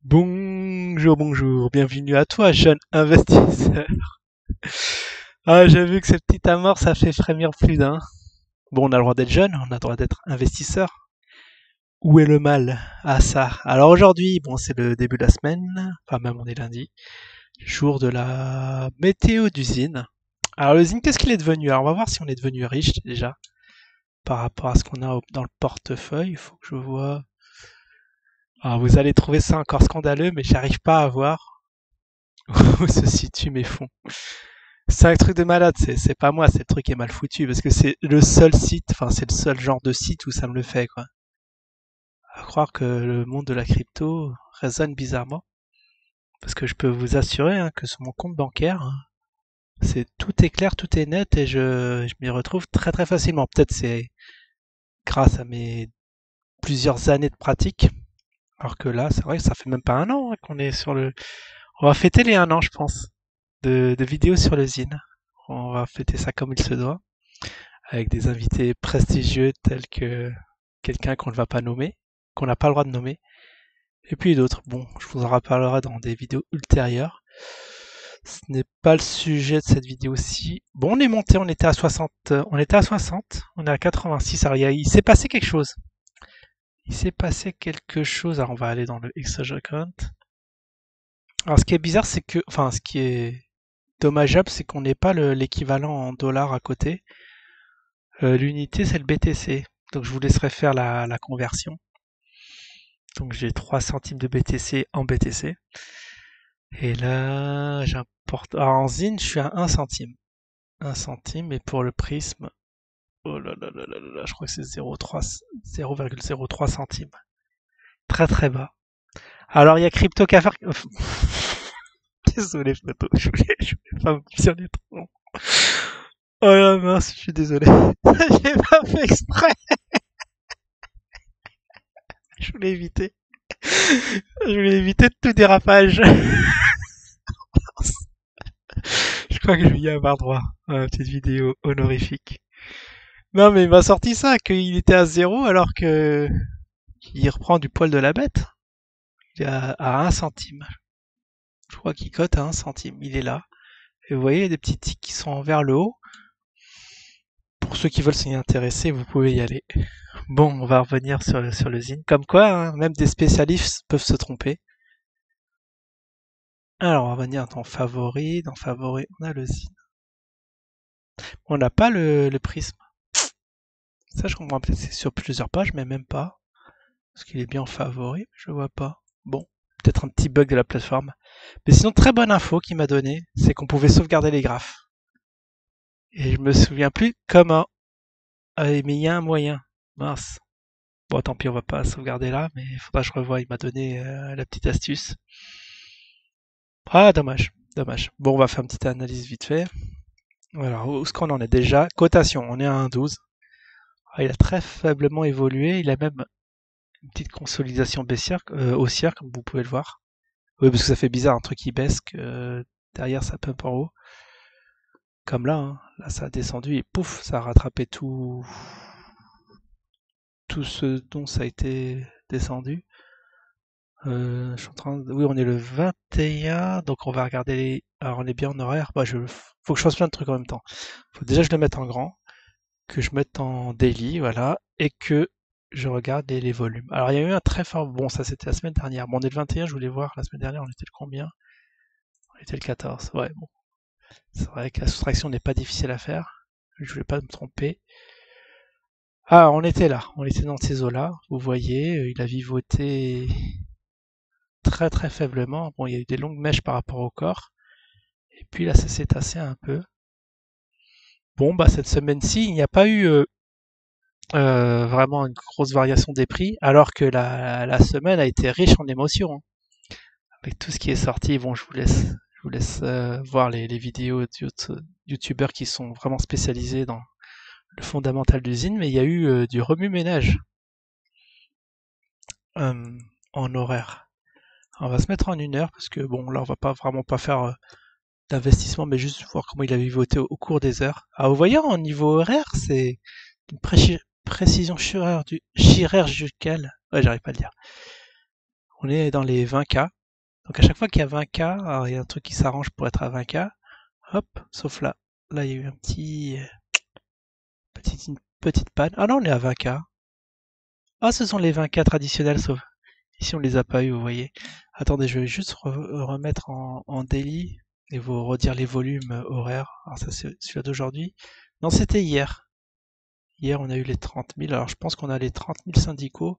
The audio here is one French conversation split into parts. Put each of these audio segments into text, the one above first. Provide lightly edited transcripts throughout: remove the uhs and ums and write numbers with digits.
Bonjour, bonjour, bienvenue à toi, jeune investisseur. Ah, j'ai vu que cette petite amorce, ça fait frémir plus d'un. Bon, on a le droit d'être jeune, on a le droit d'être investisseur. Où est le mal? Ah ça. Alors aujourd'hui, bon, c'est le début de la semaine, enfin même on est lundi, jour de la météo d'usine. Alors l'usine, qu'est-ce qu'il est devenu? Alors on va voir si on est devenu riche déjà, par rapport à ce qu'on a dans le portefeuille. Il faut que je vois. Alors vous allez trouver ça encore scandaleux, mais j'arrive pas à voir où se situent mes fonds. C'est un truc de malade, c'est pas moi, c'est le truc qui est mal foutu, parce que c'est le seul site, enfin c'est le seul genre de site où ça me le fait, quoi. À croire que le monde de la crypto résonne bizarrement, parce que je peux vous assurer hein, que sur mon compte bancaire, c'est tout est clair, tout est net, et je m'y retrouve très très facilement. Peut-être c'est grâce à mes plusieurs années de pratique, alors que là, c'est vrai que ça fait même pas un an hein, qu'on est sur le... On va fêter les un an, je pense, de vidéos sur le zine. On va fêter ça comme il se doit, avec des invités prestigieux tels que quelqu'un qu'on ne va pas nommer, qu'on n'a pas le droit de nommer, et puis d'autres. Bon, je vous en reparlerai dans des vidéos ultérieures. Ce n'est pas le sujet de cette vidéo-ci. Bon, on est monté, on était à 60, on est à 86. Alors, il s'est passé quelque chose. Il s'est passé quelque chose. Alors, on va aller dans le exchange account. Alors, ce qui est bizarre, c'est que, enfin, ce qui est dommageable, c'est qu'on n'ait pas l'équivalent en dollars à côté. L'unité, c'est le BTC. Donc, je vous laisserai faire la conversion. Donc, j'ai 3 centimes de BTC en BTC. Et là, j'importe. Alors, en ZIN, je suis à 1 centime. 1 centime, et pour le prisme, oh là là là là là, je crois que c'est 0,03 centimes. Très très bas. Alors, il y a Crypto Café. Désolé, photo. Je voulais pas me sur les troncs. Oh là mince, je suis désolé. J'ai pas fait exprès. Je voulais éviter. Je voulais éviter tout dérapage. Je crois que je vais y avoir droit à une petite vidéo honorifique. Non, mais il m'a sorti ça, qu'il était à zéro alors que il reprend du poil de la bête. Il est à 1 centime. Je crois qu'il cote à 1 centime. Il est là. Et vous voyez, il y a des petits tics qui sont vers le haut. Pour ceux qui veulent s'y intéresser, vous pouvez y aller. Bon, on va revenir sur le zine. Comme quoi, hein, même des spécialistes peuvent se tromper. Alors, on va venir dans favoris. Dans favoris, on a le zine. On n'a pas le prisme. Ça, je comprends peut-être c'est sur plusieurs pages, mais même pas. Parce qu'il est bien en favori, mais je vois pas. Bon, peut-être un petit bug de la plateforme. Mais sinon, très bonne info qu'il m'a donné, c'est qu'on pouvait sauvegarder les graphes. Et je me souviens plus comment. Ah, mais il y a un moyen. Mince. Bon, tant pis, on va pas sauvegarder là, mais il faudra que je revoie. Il m'a donné la petite astuce. Ah, dommage, dommage. Bon, on va faire une petite analyse vite fait. Alors, où est-ce qu'on en est déjà? Cotation, on est à 1,12. Ah, il a très faiblement évolué. Il a même une petite consolidation baissière, haussière, comme vous pouvez le voir. Oui, parce que ça fait bizarre, un truc qui baisse, que derrière ça pump en haut. Comme là, hein. Là ça a descendu et pouf, ça a rattrapé tout ce dont ça a été descendu. Je suis en train de... Oui, on est le 21, donc on va regarder les... Alors on est bien en horaire. Bah, faut que je fasse plein de trucs en même temps. Faut déjà que je le mette en grand, que je mette en daily, voilà, et que je regarde les volumes. Alors il y a eu un très fort... Bon, ça c'était la semaine dernière. Bon, on est le 21, je voulais voir la semaine dernière, on était le combien? On était le 14. Ouais, bon. C'est vrai que la soustraction n'est pas difficile à faire. Je voulais pas me tromper. Ah, on était là. On était dans ces eaux-là. Vous voyez, il a vivoté très très faiblement. Bon, il y a eu des longues mèches par rapport au corps. Et puis là, ça s'est tassé un peu. Bon, bah cette semaine-ci, il n'y a pas eu vraiment une grosse variation des prix, alors que la semaine a été riche en émotions, hein. Avec tout ce qui est sorti. Bon, je vous laisse voir les vidéos de youtubeurs qui sont vraiment spécialisés dans le fondamental d'usine, mais il y a eu du remue-ménage en horaire. Alors, on va se mettre en 1 heure parce que bon, là, on va pas vraiment pas faire d'investissement, mais juste voir comment il avait voté au cours des heures. Alors, vous voyez, en niveau horaire, c'est une précision chirurgicale. Ouais, j'arrive pas à le dire. On est dans les 20K. Donc à chaque fois qu'il y a 20K, alors il y a un truc qui s'arrange pour être à 20K. Hop, sauf là. Là, il y a eu une petite panne. Ah non, on est à 20K. Ah, ce sont les 20K traditionnels, sauf ici on les a pas eu, vous voyez. Attendez, je vais juste remettre en daily et vous redire les volumes horaires. Alors ça, c'est celui-là d'aujourd'hui. Non, c'était hier. Hier, on a eu les 30 000. Alors je pense qu'on a les 30 000 syndicaux.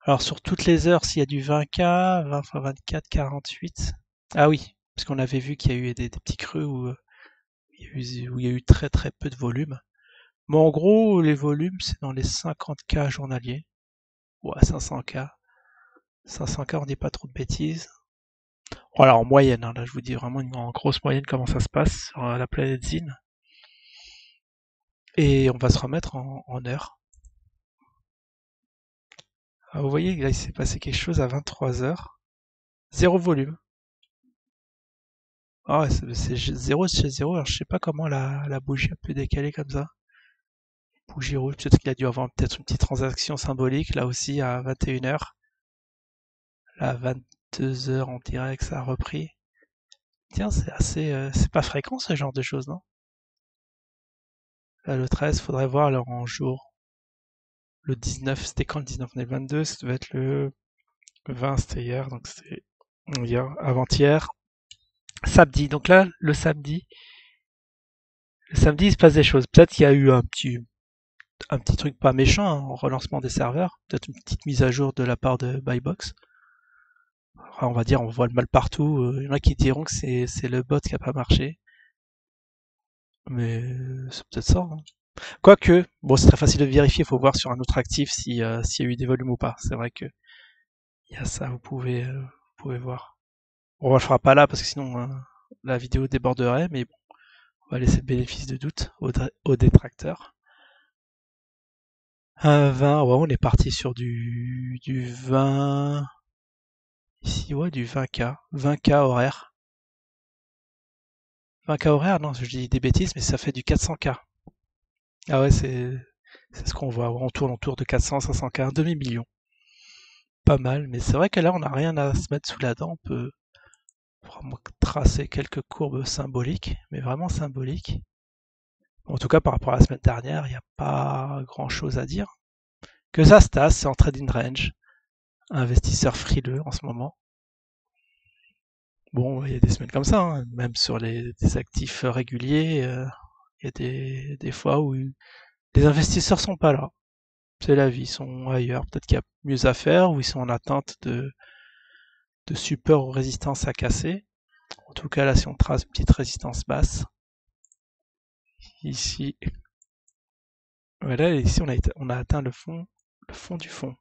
Alors sur toutes les heures, s'il y a du 20K, 20 x 24, 48. Ah oui, parce qu'on avait vu qu'il y a eu des petits creux où il y a eu très très peu de volume. Mais en gros, les volumes, c'est dans les 50K journaliers. Ouais, 500K. 500K, on dit pas trop de bêtises. Voilà, en moyenne, hein, là je vous dis vraiment en grosse moyenne comment ça se passe sur la planète Zine. Et on va se remettre en heure. Ah, vous voyez, là il s'est passé quelque chose à 23h. Zéro volume. Ah ouais, c'est zéro chez zéro, alors je sais pas comment la bougie a pu décaler comme ça. Bougie rouge, peut-être qu'il a dû avoir peut-être une petite transaction symbolique, là aussi à 21h. Là à 22h on dirait que ça a repris. Tiens, c'est assez... c'est pas fréquent ce genre de choses, non? Là, le 13, faudrait voir alors en jour. Le 19, c'était quand le 19? On est le 22, ça devait être le 20, c'était hier, donc c'était hier, avant-hier. Samedi, donc là, le samedi, il se passe des choses. Peut-être qu'il y a eu un petit truc pas méchant, hein, en relancement des serveurs. Peut-être une petite mise à jour de la part de Buybox. Enfin, on va dire, on voit le mal partout. Il y en a qui diront que c'est le bot qui a pas marché. Mais c'est peut-être ça, hein. Quoique, bon, c'est très facile de vérifier, il faut voir sur un autre actif s'il y a eu des volumes ou pas. C'est vrai que il y a ça, vous pouvez voir. Bon, on le fera pas là parce que sinon la vidéo déborderait, mais bon, on va laisser le bénéfice de doute aux détracteurs. Un 20, ouais, on est parti sur du 20, ici, ouais, du 20K, 20K horaire. 20K horaire, non, je dis des bêtises, mais ça fait du 400K. Ah ouais, c'est ce qu'on voit, on tourne autour de 400, 500K, un demi-million. Pas mal, mais c'est vrai que là, on n'a rien à se mettre sous la dent, on peut vraiment tracer quelques courbes symboliques, mais vraiment symboliques. En tout cas, par rapport à la semaine dernière, il n'y a pas grand-chose à dire. Que ça se tasse, c'est en trading range. Investisseur frileux en ce moment. Bon, il y a des semaines comme ça, hein, même sur des actifs réguliers, il y a des fois où les investisseurs sont pas là. C'est la vie, ils sont ailleurs. Peut-être qu'il y a mieux à faire, ou ils sont en attente de support ou résistance à casser. En tout cas, là, si on trace une petite résistance basse, ici, voilà, ici on a atteint le fond du fond.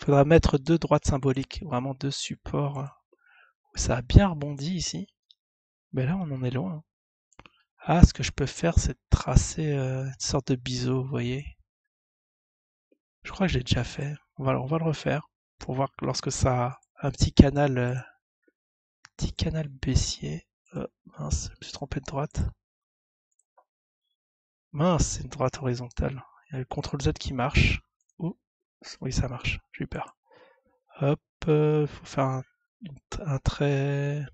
Il faudra mettre deux droites symboliques, vraiment deux supports. Ça a bien rebondi ici, mais là on en est loin. Ah, ce que je peux faire, c'est tracer une sorte de biseau, vous voyez. Je crois que je l'ai déjà fait. On va le refaire pour voir que lorsque ça a un petit canal baissier. Mince, je me suis trompé de droite. Mince, c'est une droite horizontale. Il y a le CTRL Z qui marche. Oh, oui, ça marche. J'ai eu peur. Hop, faut faire un trait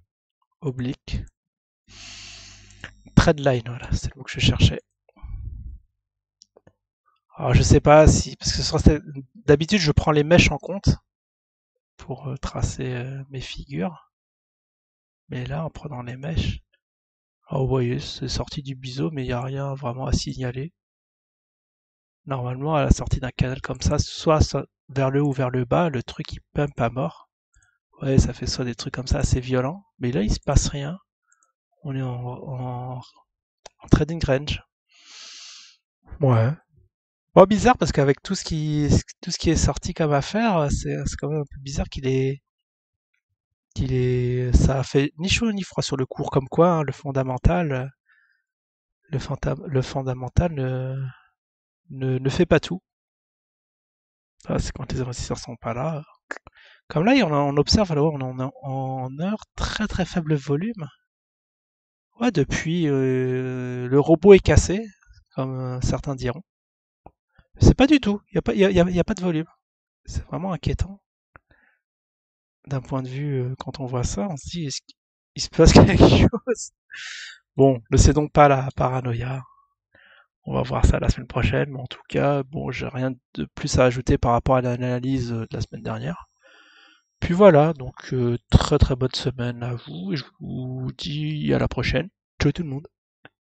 oblique. Trade line, voilà, c'est le mot que je cherchais. Alors je sais pas si, parce que d'habitude je prends les mèches en compte pour tracer mes figures, mais là en prenant les mèches, oh, vous voyez, c'est sorti du biseau, mais il n'y a rien vraiment à signaler. Normalement à la sortie d'un canal comme ça, soit vers le haut ou vers le bas, le truc il pump à mort. Ouais, ça fait soit des trucs comme ça assez violents, mais là il se passe rien. On est en trading range. Ouais. Bon, bizarre parce qu'avec tout ce qui est sorti comme affaire, c'est quand même un peu bizarre ça a fait ni chaud ni froid sur le cours, comme quoi hein, le fondamental ne fait pas tout. Ah, c'est quand les investisseurs sont pas là. Comme là, on observe, alors, on est en heure très très faible volume. Ouais, depuis le robot est cassé, comme certains diront. C'est pas du tout. Il y a pas de volume. C'est vraiment inquiétant. d'un point de vue, quand on voit ça, on se dit, est-ce qu'il se passe quelque chose? Bon, ne c'est donc pas la paranoïa. On va voir ça la semaine prochaine, mais en tout cas, bon, j'ai rien de plus à ajouter par rapport à l'analyse de la semaine dernière. Puis voilà, donc très très bonne semaine à vous, et je vous dis à la prochaine. Ciao tout le monde.